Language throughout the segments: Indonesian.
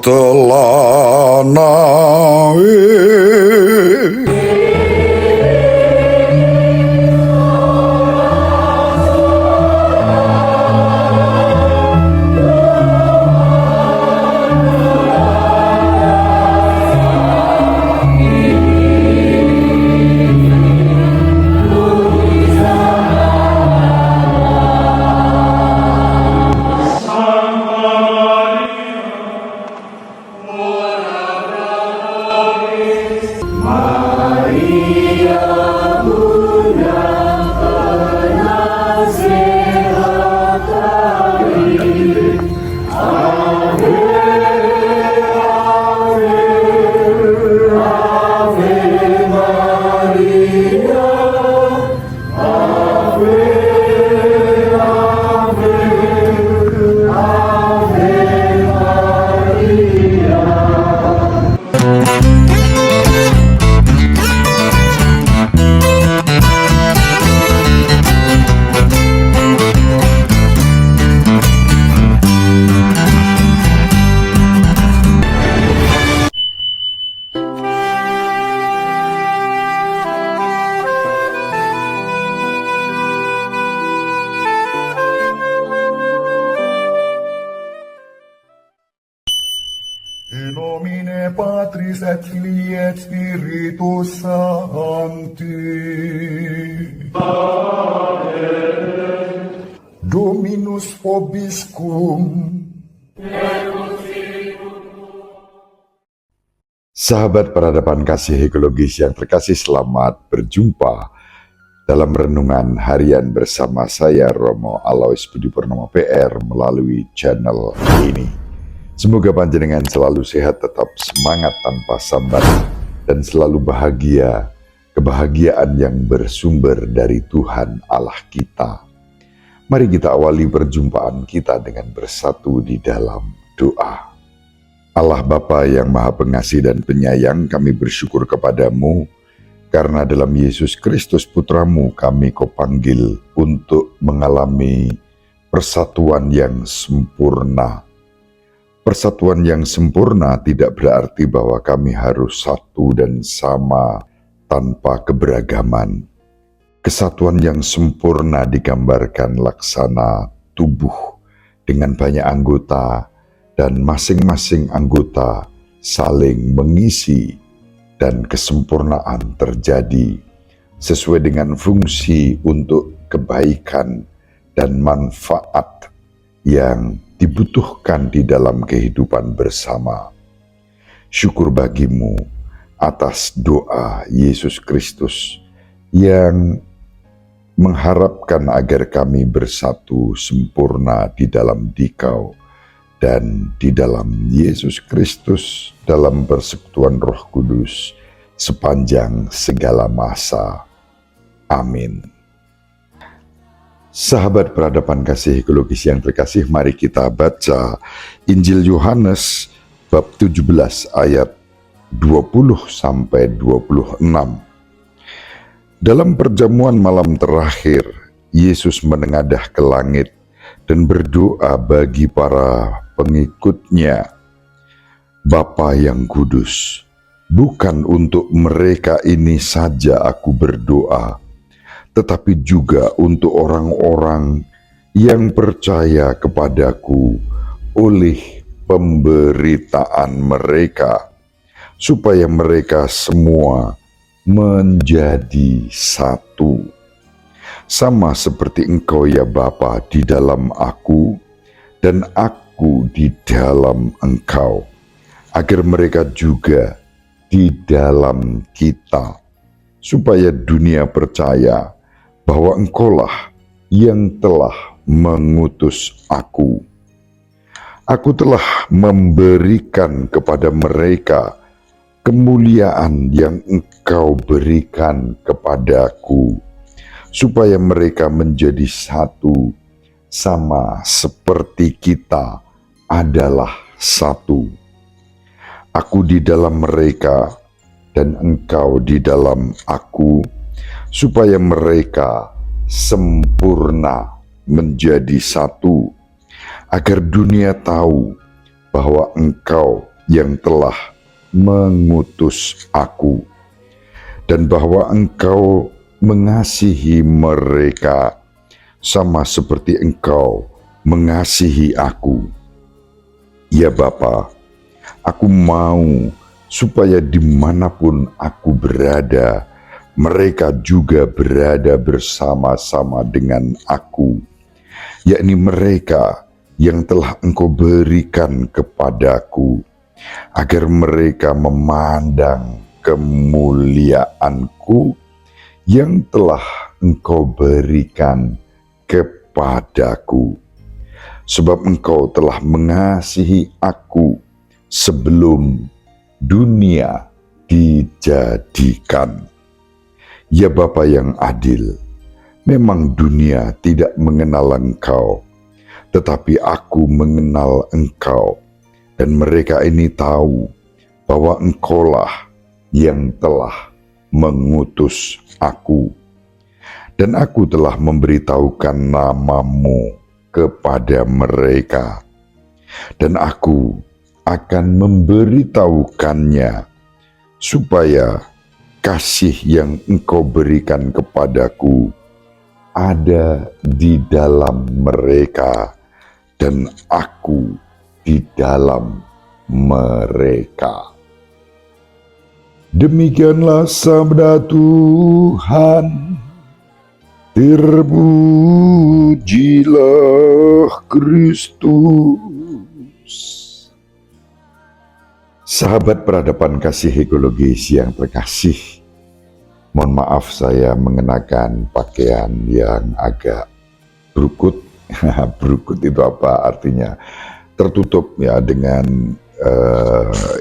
telah naik. In nomine Patris et Filii et Spiritus Sancti. Amen. Dominus vobiscum. Sahabat peradaban kasih ekologis yang terkasih, selamat berjumpa dalam renungan harian bersama saya Romo Alois Budi Purnomo PR melalui channel ini. Semoga panjenengan selalu sehat, tetap semangat tanpa sambat, dan selalu bahagia, kebahagiaan yang bersumber dari Tuhan Allah kita. Mari kita awali perjumpaan kita dengan bersatu di dalam doa. Allah Bapa yang Maha Pengasih dan Penyayang, kami bersyukur kepadamu, karena dalam Yesus Kristus Putramu kami Kau panggil untuk mengalami persatuan yang sempurna. Persatuan yang sempurna tidak berarti bahwa kami harus satu dan sama tanpa keberagaman. Kesatuan yang sempurna digambarkan laksana tubuh dengan banyak anggota, dan masing-masing anggota saling mengisi dan kesempurnaan terjadi sesuai dengan fungsi untuk kebaikan dan manfaat yang dibutuhkan di dalam kehidupan bersama. Syukur bagimu atas doa Yesus Kristus yang mengharapkan agar kami bersatu sempurna di dalam Dikau dan di dalam Yesus Kristus dalam persekutuan Roh Kudus sepanjang segala masa. Amin. Sahabat peradaban kasih ekologis yang terkasih, mari kita baca Injil Yohanes bab 17 ayat 20-26. Dalam perjamuan malam terakhir, Yesus menengadah ke langit dan berdoa bagi para pengikutnya, Bapa yang kudus, bukan untuk mereka ini saja aku berdoa, tetapi juga untuk orang-orang yang percaya kepadaku oleh pemberitaan mereka, supaya mereka semua menjadi satu. Sama seperti Engkau ya Bapa di dalam aku, dan aku di dalam Engkau, agar mereka juga di dalam kita, supaya dunia percaya bahwa Engkaulah yang telah mengutus aku. Aku telah memberikan kepada mereka kemuliaan yang Engkau berikan kepadaku, supaya mereka menjadi satu, sama seperti kita adalah satu. Aku di dalam mereka, dan Engkau di dalam aku, supaya mereka sempurna menjadi satu, agar dunia tahu bahwa Engkau yang telah mengutus aku, dan bahwa Engkau mengasihi mereka sama seperti Engkau mengasihi aku. Ya Bapa, aku mau supaya dimanapun aku berada, mereka juga berada bersama-sama dengan aku, yakni mereka yang telah Engkau berikan kepadaku, agar mereka memandang kemuliaanku yang telah Engkau berikan kepadaku. Sebab Engkau telah mengasihi aku sebelum dunia dijadikan. Ya Bapa yang adil, memang dunia tidak mengenal Engkau, tetapi aku mengenal Engkau, dan mereka ini tahu bahwa Engkaulah yang telah mengutus aku. Dan aku telah memberitahukan namamu kepada mereka, dan aku akan memberitahukannya, supaya kasih yang Engkau berikan kepadaku ada di dalam mereka, dan aku di dalam mereka. Demikianlah sabda Tuhan. Terpujilah Kristus. Sahabat peradaban kasih ekologis yang terkasih, mohon maaf saya mengenakan pakaian yang agak berukut. Berukut itu apa artinya? Tertutup ya, dengan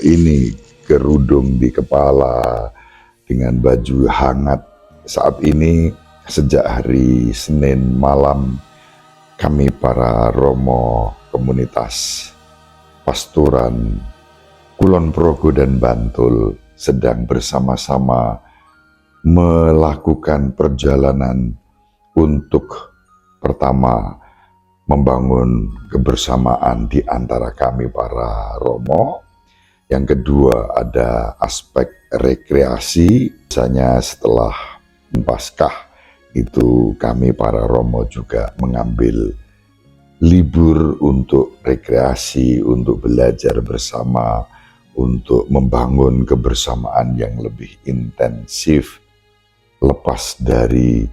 ini kerudung di kepala, dengan baju hangat. Saat ini sejak hari Senin malam, kami para Romo komunitas pastoran Kulon Progo dan Bantul sedang bersama-sama melakukan perjalanan untuk pertama membangun kebersamaan di antara kami para Romo. Yang kedua ada aspek rekreasi, misalnya setelah Paskah itu kami para Romo juga mengambil libur untuk rekreasi, untuk belajar bersama, untuk membangun kebersamaan yang lebih intensif, lepas dari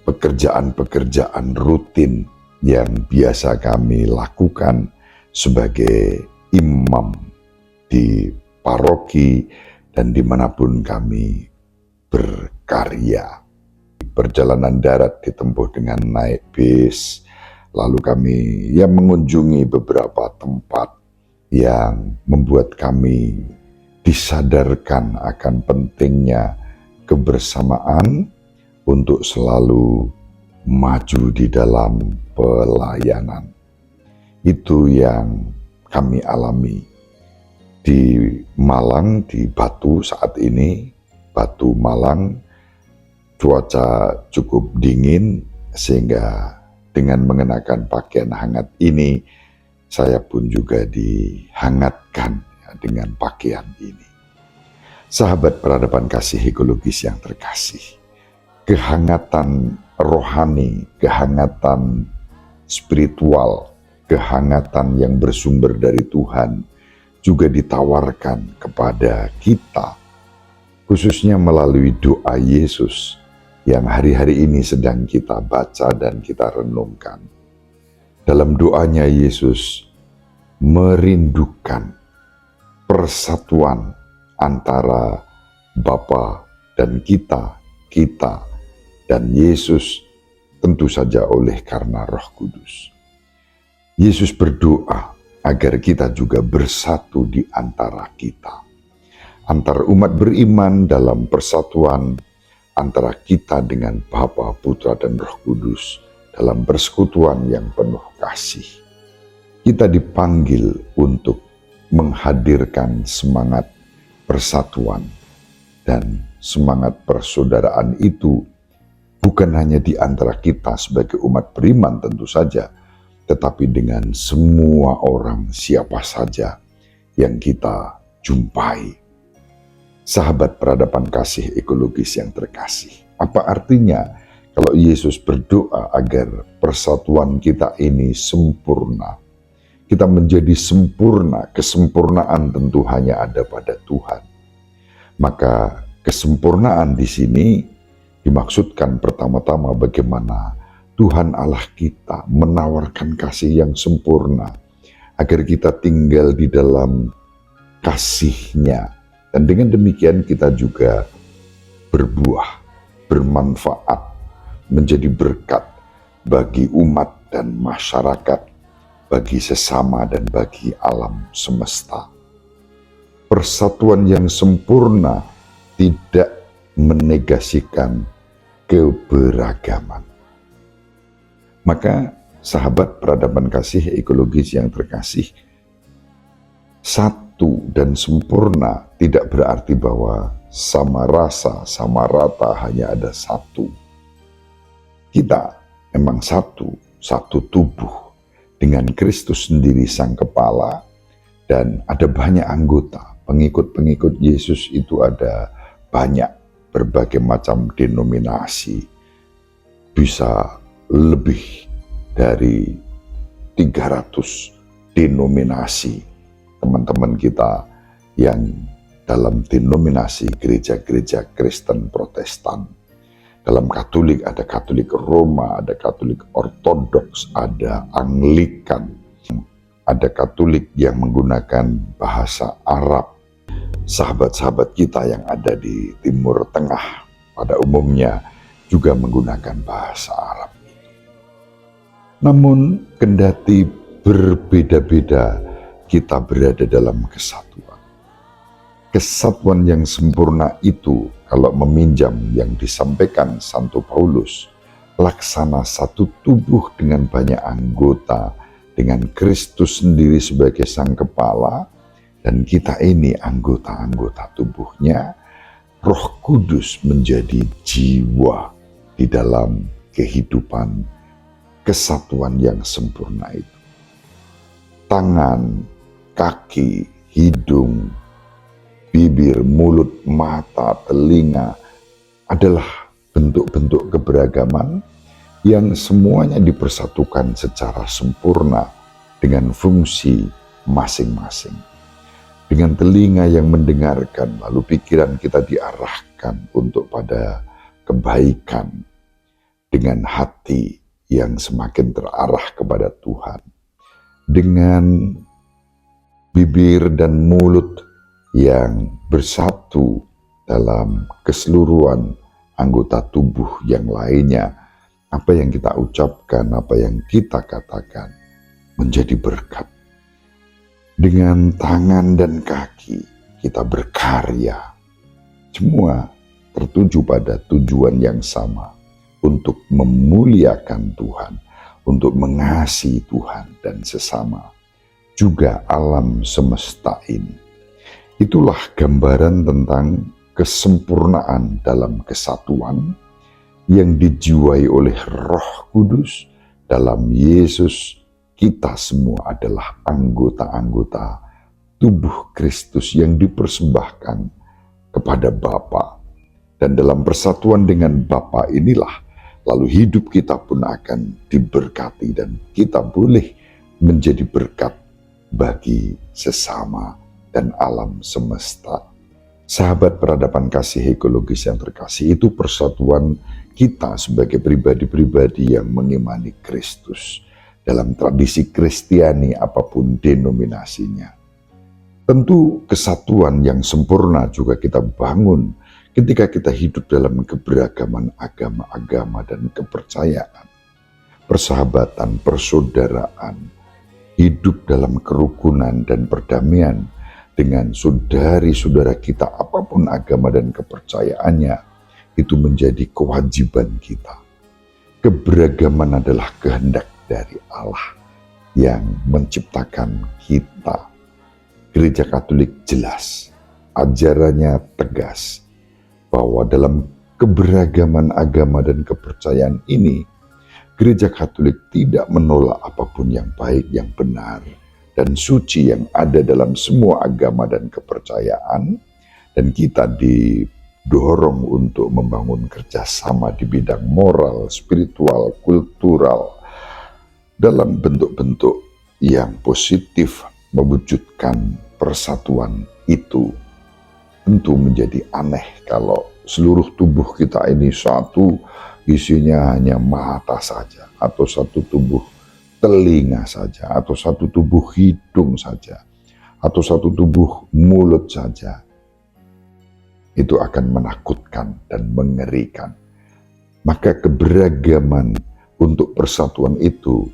pekerjaan-pekerjaan rutin yang biasa kami lakukan sebagai imam di paroki dan dimanapun kami berkarya. Perjalanan darat ditempuh dengan naik bis, lalu kami mengunjungi beberapa tempat yang membuat kami disadarkan akan pentingnya kebersamaan untuk selalu maju di dalam pelayanan. Itu yang kami alami di Malang, di Batu saat ini. Batu Malang, cuaca cukup dingin, sehingga dengan mengenakan pakaian hangat ini, saya pun juga dihangatkan dengan pakaian ini. Sahabat peradaban kasih ekologis yang terkasih, kehangatan rohani, kehangatan spiritual, kehangatan yang bersumber dari Tuhan juga ditawarkan kepada kita, khususnya melalui doa Yesus yang hari-hari ini sedang kita baca dan kita renungkan. Dalam doanya Yesus merindukan persatuan antara Bapa dan kita dan Yesus, tentu saja oleh karena Roh Kudus. Yesus berdoa agar kita juga bersatu di antara kita. Antar umat beriman dalam persatuan antara kita dengan Bapa, Putra, dan Roh Kudus dalam persekutuan yang penuh kasih. Kita dipanggil untuk menghadirkan semangat persatuan dan semangat persaudaraan itu bukan hanya di antara kita sebagai umat beriman tentu saja, tetapi dengan semua orang siapa saja yang kita jumpai. Sahabat peradaban kasih ekologis yang terkasih, apa artinya kalau Yesus berdoa agar persatuan kita ini sempurna? Kita menjadi sempurna, kesempurnaan tentu hanya ada pada Tuhan. Maka kesempurnaan di sini dimaksudkan pertama-tama bagaimana Tuhan Allah kita menawarkan kasih yang sempurna agar kita tinggal di dalam kasih-Nya. Dan dengan demikian kita juga berbuah, bermanfaat, menjadi berkat bagi umat dan masyarakat, bagi sesama dan bagi alam semesta. Persatuan yang sempurna tidak menegasikan keberagaman. Maka sahabat peradaban kasih ekologis yang terkasih, satu dan sempurna tidak berarti bahwa sama rasa, sama rata hanya ada satu. Kita memang satu tubuh dengan Kristus sendiri sang kepala, dan ada banyak anggota. Pengikut-pengikut Yesus itu ada banyak, berbagai macam denominasi. Bisa lebih dari 300 denominasi. Teman-teman kita yang dalam denominasi gereja-gereja Kristen Protestan. Dalam Katolik ada Katolik Roma, ada Katolik Ortodoks, ada Anglikan, ada Katolik yang menggunakan bahasa Arab. Sahabat-sahabat kita yang ada di Timur Tengah pada umumnya juga menggunakan bahasa Arab. Namun kendati berbeda-beda, kita berada dalam kesatuan. Kesatuan yang sempurna itu, kalau meminjam yang disampaikan Santo Paulus, laksana satu tubuh dengan banyak anggota, dengan Kristus sendiri sebagai sang kepala, dan kita ini anggota-anggota tubuhnya. Roh Kudus menjadi jiwa di dalam kehidupan kesatuan yang sempurna itu. Tangan, kaki, hidung, bibir, mulut, mata, telinga adalah bentuk-bentuk keberagaman yang semuanya dipersatukan secara sempurna dengan fungsi masing-masing. Dengan telinga yang mendengarkan, lalu pikiran kita diarahkan untuk pada kebaikan. Dengan hati yang semakin terarah kepada Tuhan. Dengan bibir dan mulut yang bersatu dalam keseluruhan anggota tubuh yang lainnya. Apa yang kita ucapkan, apa yang kita katakan menjadi berkat. Dengan tangan dan kaki kita berkarya. Semua tertuju pada tujuan yang sama, untuk memuliakan Tuhan, untuk mengasihi Tuhan dan sesama, juga alam semesta ini. Itulah gambaran tentang kesempurnaan dalam kesatuan yang dijiwai oleh Roh Kudus dalam Yesus. Kita semua adalah anggota-anggota tubuh Kristus yang dipersembahkan kepada Bapa. Dan dalam persatuan dengan Bapa inilah lalu hidup kita pun akan diberkati dan kita boleh menjadi berkat bagi sesama dan alam semesta. Sahabat peradaban kasih ekologis yang terkasih, itu persatuan kita sebagai pribadi-pribadi yang mengimani Kristus dalam tradisi Kristiani apapun denominasinya. Tentu kesatuan yang sempurna juga kita bangun ketika kita hidup dalam keberagaman agama-agama dan kepercayaan, persahabatan, persaudaraan, hidup dalam kerukunan dan perdamaian dengan saudari-saudara kita apapun agama dan kepercayaannya, itu menjadi kewajiban kita. Keberagaman adalah kehendak dari Allah yang menciptakan kita. Gereja Katolik jelas, ajarannya tegas, bahwa dalam keberagaman agama dan kepercayaan ini, Gereja Katolik tidak menolak apapun yang baik, yang benar, dan suci yang ada dalam semua agama dan kepercayaan, dan kita didorong untuk membangun kerjasama di bidang moral, spiritual, kultural, dalam bentuk-bentuk yang positif mewujudkan persatuan itu. Tentu menjadi aneh kalau seluruh tubuh kita ini satu, isinya hanya mata saja, atau satu tubuh telinga saja, atau satu tubuh hidung saja, atau satu tubuh mulut saja. Itu akan menakutkan dan mengerikan. Maka keberagaman untuk persatuan itu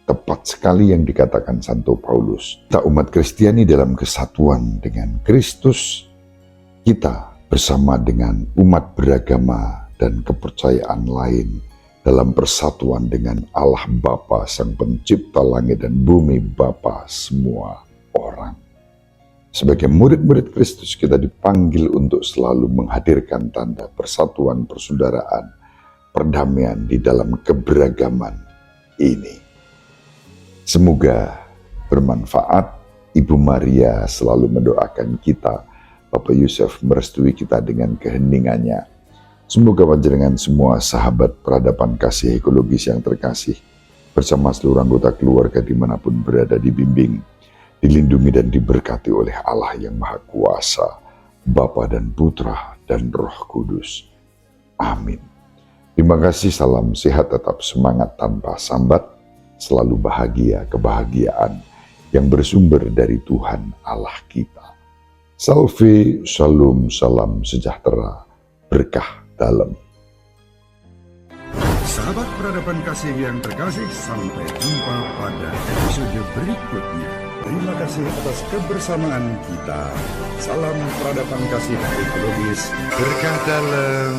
tepat sekali yang dikatakan Santo Paulus. Kita umat Kristiani dalam kesatuan dengan Kristus, kita bersama dengan umat beragama dan kepercayaan lain dalam persatuan dengan Allah Bapa, Sang Pencipta langit dan bumi, Bapa semua orang. Sebagai murid-murid Kristus, kita dipanggil untuk selalu menghadirkan tanda persatuan, persaudaraan, perdamaian di dalam keberagaman ini. Semoga bermanfaat. Ibu Maria selalu mendoakan kita. Bapak Yusuf merestui kita dengan keheningannya. Semoga panjenengan semua sahabat peradaban kasih ekologis yang terkasih, bersama seluruh anggota keluarga dimanapun berada, dibimbing, dilindungi dan diberkati oleh Allah yang Maha Kuasa, Bapa dan Putra dan Roh Kudus. Amin. Terima kasih, salam sehat, tetap semangat tanpa sambat, selalu bahagia, kebahagiaan yang bersumber dari Tuhan Allah kita. Salve, shalom, salam sejahtera, berkah dalam. Sahabat peradaban kasih yang terkasih, sampai jumpa pada episode berikutnya. Terima kasih atas kebersamaan kita. Salam peradaban kasih ekologis, berkah dalam.